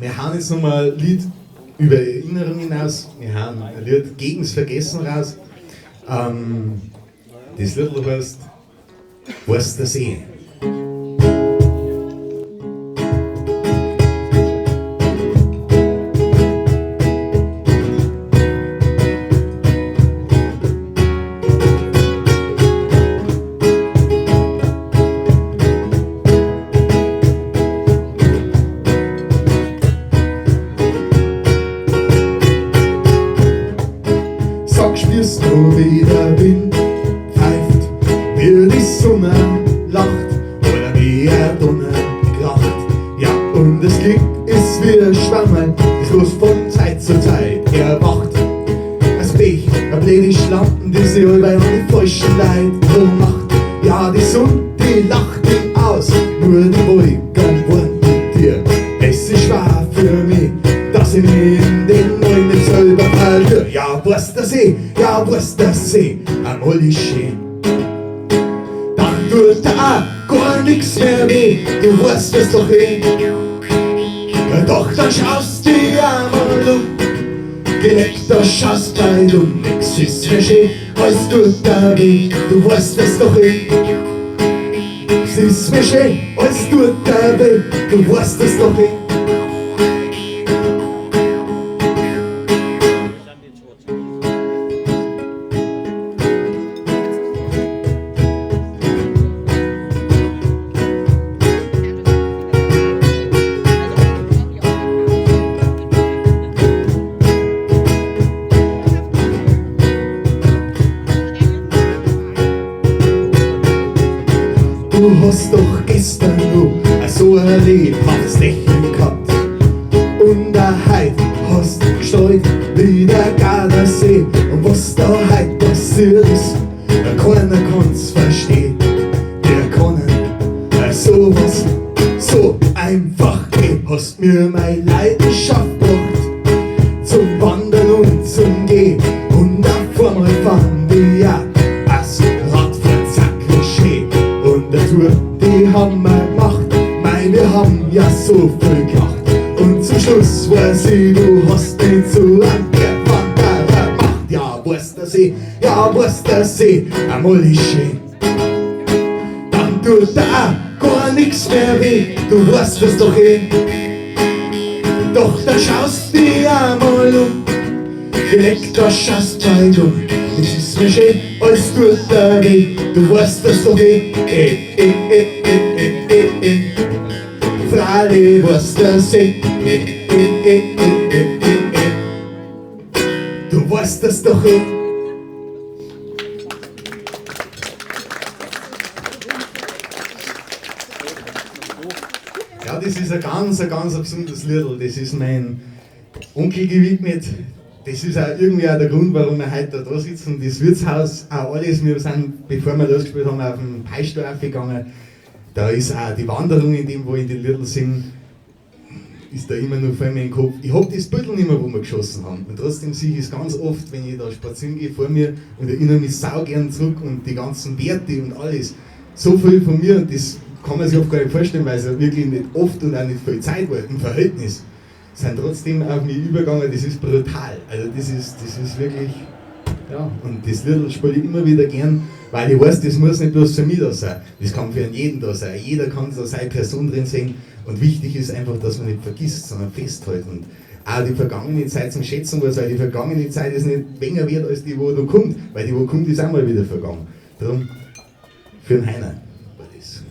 Wir haben jetzt nochmal ein Lied über Erinnerung hinaus. Wir haben ein Lied gegen das Vergessen raus. Das Lied heißt Weißt der See. Spürst du, wie der Wind pfeift, wie die Sonne lacht oder wie er Donner kracht. Ja, und das Glück ist wie ein Schwammerl, das los von Zeit zu Zeit erwacht. Das Pech, ein blöde Schlampen, die sich allweil an die falschen Leid rummacht. Ja, die Sonne, die lacht ihn aus, nur die Wolken wollen mit dir. Es ist schwer für mich, dass ich mich in den Neuen nicht selber verliere. Ja, weißt der See, ja, weißt der See, einmal ist schön. Dann tut da auch gar nichts mehr weh, du weißt es doch eh. Doch dann schaust du einmal geleckt, da schaust bei um, nix ist mehr schön, als tut da weh, du weißt es doch eh. Es ist mehr schön, als tut da weh, du weißt es doch eh. Du hast doch gestern nur so ein lebhaftes Lächeln gehabt. Und heute hast du gestreut wie der Gardasee. Und was da heute passiert ist, keiner kann's verstehen. Der kann sowas so einfach gehen. Hast mir meine Leidenschaft gebracht zum Wandern und zum Gehen. Und auf einmal fahren wir ja als Radfahrzack schön. Und der Tour, die haben wir gemacht, wir haben ja so viel gelacht. Und zum Schluss weiß ich, du hast nicht so angefangen gemacht. Ja, weißt der See, ja, weißt der See, einmal ist schön. Dann tut da auch gar nichts mehr weh, du weißt das doch eh. Doch da schaust du dich einmal geleckt, da schaust bei du. Es ist mir schön, als tut da weh, du weißt das doch eh. Freilich weißt der See, du weißt das doch eh. Ja, das ist ein ganz besonderes Lied. Das ist mein Onkel gewidmet. Das ist auch irgendwie auch der Grund, warum wir heute da sitzen. Das Wirtshaus, auch alles, wir sind, bevor wir losgespielt haben, auf den Peistor gegangen. Da ist auch die Wanderung, in dem, wo in den Liedl sind, ist da immer nur vor mir im Kopf. Ich hab das Büttel nicht mehr, wo wir geschossen haben. Und trotzdem sehe ich es ganz oft, wenn ich da spazieren gehe vor mir und erinnere mich saugern zurück und die ganzen Werte und alles. So viel von mir, und das kann man sich oft gar nicht vorstellen, weil es ja wirklich nicht oft und auch nicht viel Zeit war, im Verhältnis. Sind trotzdem auf mich übergegangen, das ist brutal. Also das ist wirklich, ja, und das Lied spiele ich immer wieder gern, weil ich weiß, das muss nicht bloß für mich da sein, das kann für jeden da sein. Jeder kann da seine Person drin sehen und wichtig ist einfach, dass man nicht vergisst, sondern festhält und auch die vergangene Zeit zum Schätzen weiß, weil die vergangene Zeit ist nicht weniger wert als die, wo da kommt, weil die, wo kommt, ist auch mal wieder vergangen. Darum für den Heiner war das.